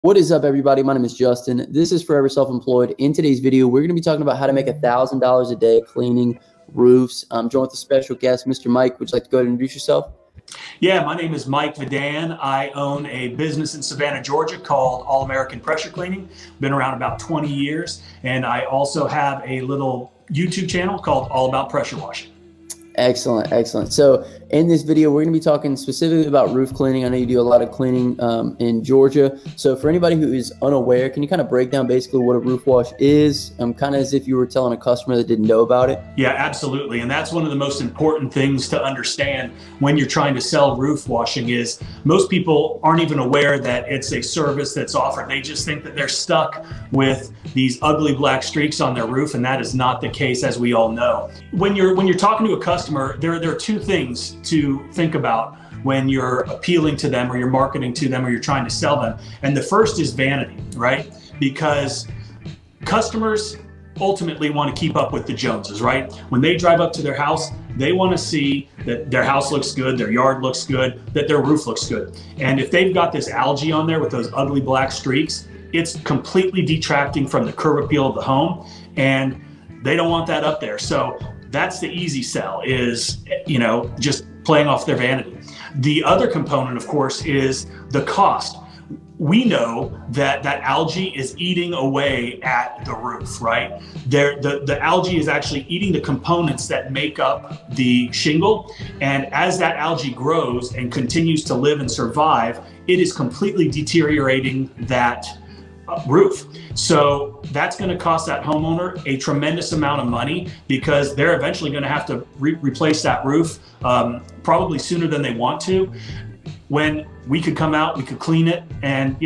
What is up, everybody? My name is Justin. This is Forever Self-Employed. In today's video, we're going to be talking about how to make $1,000 a day cleaning roofs. I'm joined with a special guest, Mr. Mike. Would you like to go ahead and introduce yourself? Yeah, my name is Mike Vidan. I own a business in Savannah, Georgia called All American Pressure Cleaning. Been around about 20 years. And I also have a little YouTube channel called All About Pressure Washing. Excellent, excellent. So in this video, we're going to be talking specifically about roof cleaning. I know you do a lot of cleaning in Georgia. So for anybody who is unaware, can you kind of break down basically what a roof wash is? Kind of as if you were telling a customer that didn't know about it. Yeah, absolutely. And that's one of the most important things to understand when you're trying to sell roof washing is most people aren't even aware that it's a service that's offered. They just think that they're stuck with these ugly black streaks on their roof, and that is not the case, as we all know. When you're talking to a customer, there are two things to think about when you're appealing to them or you're marketing to them or you're trying to sell them. And the first is vanity, right? Because customers ultimately want to keep up with the Joneses, right? When they drive up to their house, they want to see that their house looks good, their yard looks good, that their roof looks good. And if they've got this algae on there with those ugly black streaks, it's completely detracting from the curb appeal of the home, and they don't want that up there. So that's the easy sell, is, just playing off their vanity. The other component, of course, is the cost. We know that that algae is eating away at the roof, right? The algae is actually eating the components that make up the shingle. And as that algae grows and continues to live and survive, it is completely deteriorating that roof. So that's going to cost that homeowner a tremendous amount of money, because they're eventually going to have to replace that roof probably sooner than they want to. When we could come out, we could clean it, and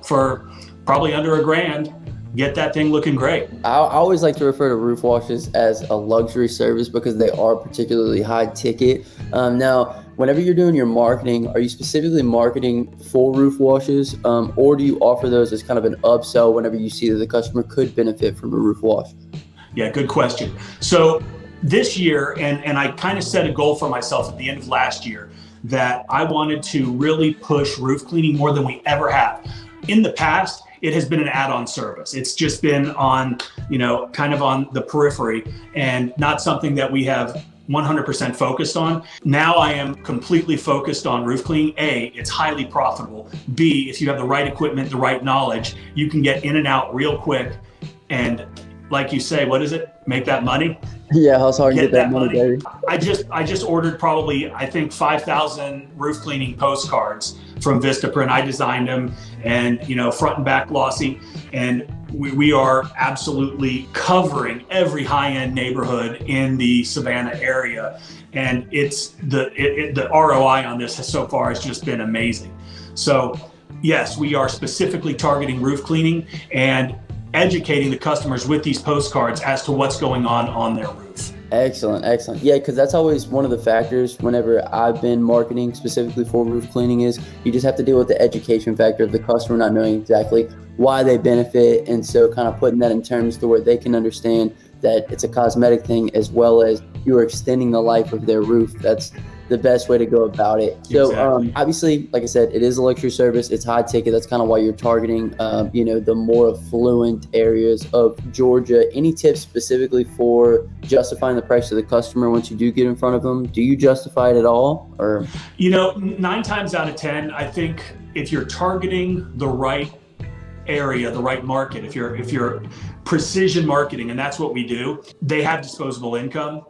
for probably under $1,000, get that thing looking great. I always like to refer to roof washes as a luxury service because they are particularly high ticket. Now, whenever you're doing your marketing, are you specifically marketing for roof washes, or do you offer those as kind of an upsell whenever you see that the customer could benefit from a roof wash? Yeah, good question. So this year, and I kind of set a goal for myself at the end of last year, that I wanted to really push roof cleaning more than we ever have. In the past, it has been an add-on service. It's just been on, kind of on the periphery, and not something that we have 100% focused on. Now I am completely focused on roof cleaning. A, it's highly profitable. B, if you have the right equipment, the right knowledge, you can get in and out real quick. And like you say, what is it? Make that money? Yeah, how's hard to get that money, baby? I just ordered probably, I think, 5,000 roof cleaning postcards from Vistaprint. I designed them, and front and back glossy, and we are absolutely covering every high-end neighborhood in the Savannah area, and it's the ROI on this so far has just been amazing. So yes, we are specifically targeting roof cleaning and educating the customers with these postcards as to what's going on their roof. Excellent, excellent. Yeah, because that's always one of the factors whenever I've been marketing specifically for roof cleaning, is you just have to deal with the education factor of the customer not knowing exactly why they benefit. And so kind of putting that in terms to where they can understand that it's a cosmetic thing, as well as you are extending the life of their roof. That's the best way to go about it. So Exactly. Obviously, like I said, it is a luxury service. It's high ticket. That's kind of why you're targeting, the more affluent areas of Georgia. Any tips specifically for justifying the price to the customer once you do get in front of them? Do you justify it at all? Or 9 times out of 10, I think if you're targeting the right area, the right market, if you're precision marketing, and that's what we do, they have disposable income.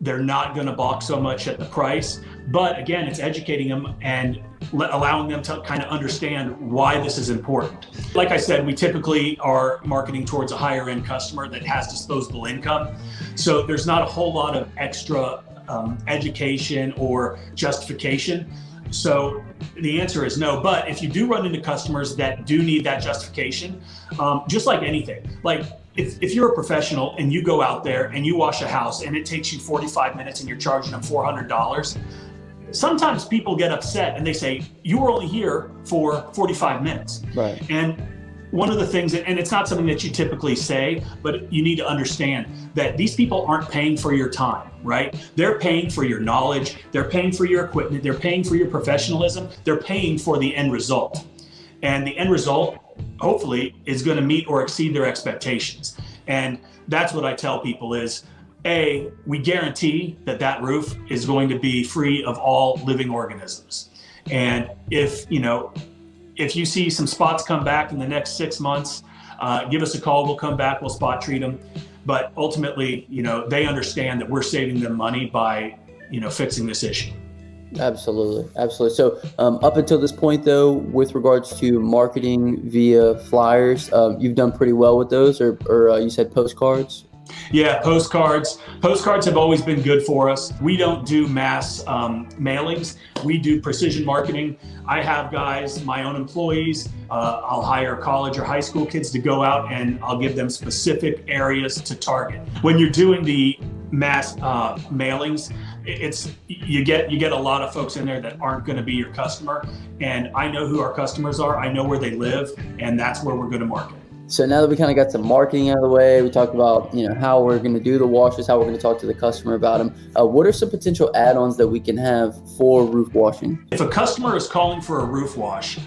They're not going to balk so much at the price. But again, it's educating them and allowing them to kind of understand why this is important. Like I said, we typically are marketing towards a higher end customer that has disposable income. So there's not a whole lot of extra education or justification. So the answer is no. But if you do run into customers that do need that justification, just like anything, like if you're a professional and you go out there and you wash a house and it takes you 45 minutes and you're charging them $400, sometimes people get upset and they say, you were only here for 45 minutes. Right. And one of the things, and it's not something that you typically say, but you need to understand that these people aren't paying for your time, right? They're paying for your knowledge, they're paying for your equipment, they're paying for your professionalism, they're paying for the end result. And the end result hopefully is going to meet or exceed their expectations. And that's what I tell people is, A, we guarantee that that roof is going to be free of all living organisms. And if you see some spots come back in the next 6 months, give us a call. We'll come back. We'll spot treat them. But ultimately, they understand that we're saving them money by, fixing this issue. Absolutely. Absolutely. So up until this point, though, with regards to marketing via flyers, you've done pretty well with those, or you said postcards? Yeah, postcards. Postcards have always been good for us. We don't do mass mailings. We do precision marketing. I have guys, my own employees, I'll hire college or high school kids to go out and I'll give them specific areas to target. When you're doing the mass mailings, you get a lot of folks in there that aren't going to be your customer. And I know who our customers are. I know where they live, and that's where we're going to market. So now that we kind of got some marketing out of the way, we talked about how we're going to do the washes, how we're going to talk to the customer about them. What are some potential add-ons that we can have for roof washing? If a customer is calling for a roof wash,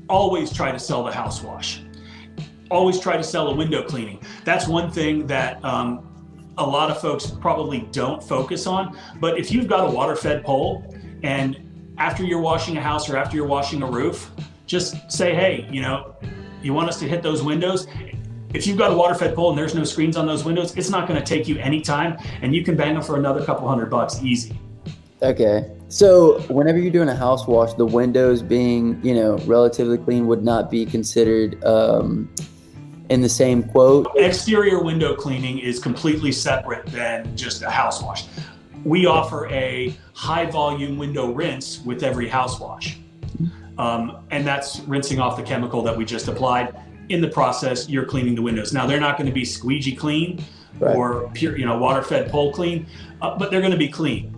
always try to sell the house wash. Always try to sell a window cleaning. That's one thing that a lot of folks probably don't focus on. But if you've got a water-fed pole, and after you're washing a house or after you're washing a roof, just say, hey, you want us to hit those windows? If you've got a water-fed pole and there's no screens on those windows, it's not going to take you any time, and you can bang them for another couple $100 easy. Okay. So whenever you're doing a house wash, the windows being, relatively clean would not be considered in the same quote? Exterior window cleaning is completely separate than just a house wash. We offer a high volume window rinse with every house wash. And that's rinsing off the chemical that we just applied. In the process, you're cleaning the windows. Now, they're not going to be squeegee clean or pure, water-fed pole clean, but they're going to be clean.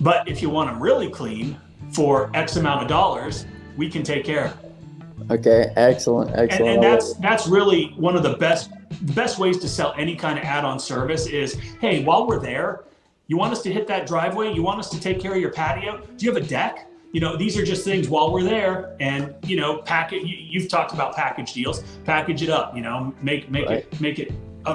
But if you want them really clean for X amount of dollars, we can take care of it. Okay, excellent. And that's really one of the best ways to sell any kind of add-on service is, hey, while we're there, you want us to hit that driveway? You want us to take care of your patio? Do you have a deck? These are just things while we're there, and you've talked about package deals. Package it up, make it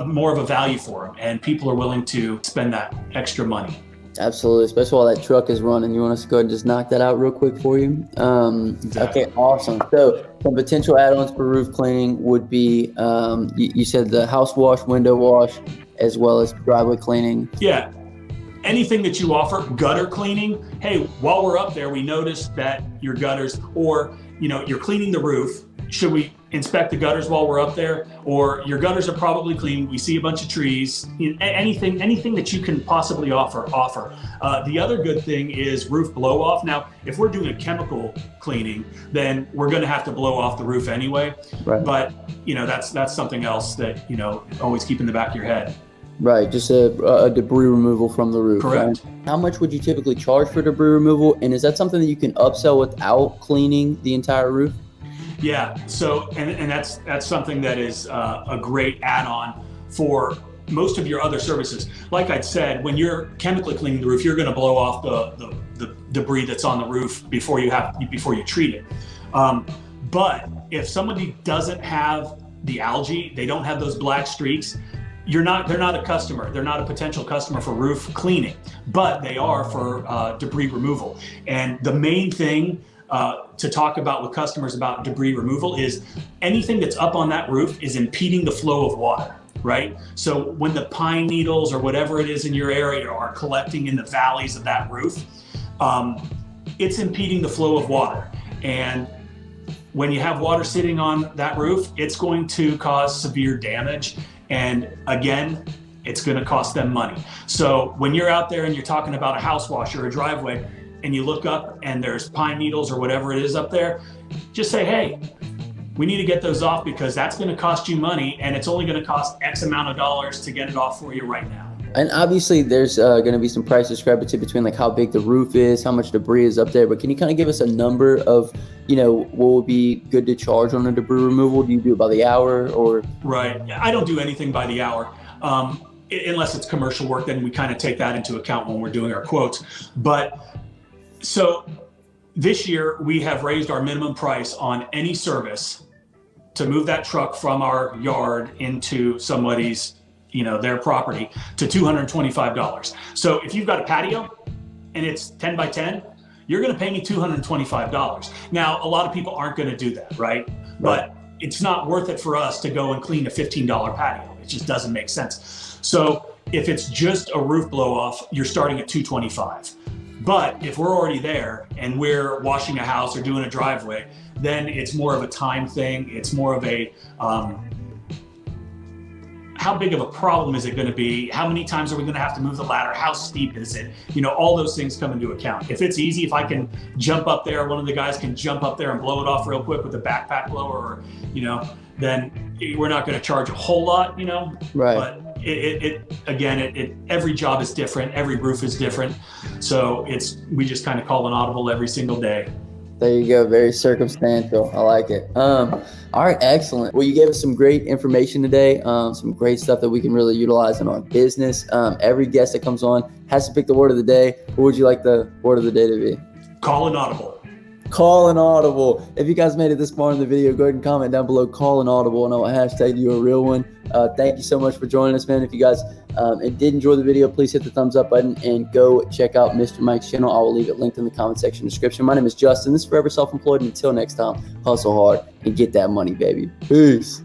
more of a value for them, and people are willing to spend that extra money. Absolutely, especially while that truck is running. You want us to go ahead and just knock that out real quick for you? Exactly. Okay, awesome. So some potential add-ons for roof cleaning would be, you said the house wash, window wash, as well as driveway cleaning. Yeah. Anything that you offer, gutter cleaning. Hey, while we're up there, we noticed that your gutters, or you're cleaning the roof. Should we inspect the gutters while we're up there? Or your gutters are probably clean. We see a bunch of trees. Anything that you can possibly offer. The other good thing is roof blow off. Now, if we're doing a chemical cleaning, then we're going to have to blow off the roof anyway. Right. But that's something else that always keep in the back of your head. Right, just a debris removal from the roof. Correct. Right? How much would you typically charge for debris removal? And is that something that you can upsell without cleaning the entire roof? Yeah, so, and that's something that is a great add-on for most of your other services. Like I said, when you're chemically cleaning the roof, you're going to blow off the debris that's on the roof before you treat it. But if somebody doesn't have the algae, they don't have those black streaks, they're not a customer. They're not a potential customer for roof cleaning, but they are for debris removal. And the main thing to talk about with customers about debris removal is anything that's up on that roof is impeding the flow of water, right? So when the pine needles or whatever it is in your area are collecting in the valleys of that roof, it's impeding the flow of water. And when you have water sitting on that roof, it's going to cause severe damage. And again, it's going to cost them money. So when you're out there and you're talking about a house wash or a driveway, and you look up and there's pine needles or whatever it is up there, just say, hey, we need to get those off because that's going to cost you money, and it's only going to cost X amount of dollars to get it off for you right now. And obviously there's going to be some price discrepancy between like how big the roof is, how much debris is up there, but can you kind of give us a number of, what would be good to charge on a debris removal? Do you do it by the hour or? Right. I don't do anything by the hour. Unless it's commercial work, then we kind of take that into account when we're doing our quotes. But so this year we have raised our minimum price on any service to move that truck from our yard into somebody's, their property to $225. So if you've got a patio and it's 10 by 10, you're going to pay me $225. Now, a lot of people aren't going to do that, right? But it's not worth it for us to go and clean a $15 patio. It just doesn't make sense. So if it's just a roof blow off, you're starting at $225. But if we're already there and we're washing a house or doing a driveway, then it's more of a time thing. It's more of a, how big of a problem is it going to be? How many times are we going to have to move the ladder? How steep is it? All those things come into account. If it's easy, if I can jump up there, one of the guys can jump up there and blow it off real quick with a backpack blower, or, then we're not going to charge a whole lot, Right. But every job is different. Every roof is different. So we just kind of call an audible every single day. There you go. Very circumstantial. I like it. All right. Excellent. Well, you gave us some great information today. Some great stuff that we can really utilize in our business. Every guest that comes on has to pick the word of the day. What would you like the word of the day to be? Call an audible. Call an audible. If you guys made it this far in the video, go ahead and comment down below, call an audible, and I'll hashtag you a real one. Thank you so much for joining us, man. If you guys did enjoy the video, please hit the thumbs up button and go check out Mr. Mike's channel. I will leave it linked in the comment section description. My name is Justin. This is Forever Self-Employed. And until next time, hustle hard and get that money, baby. Peace.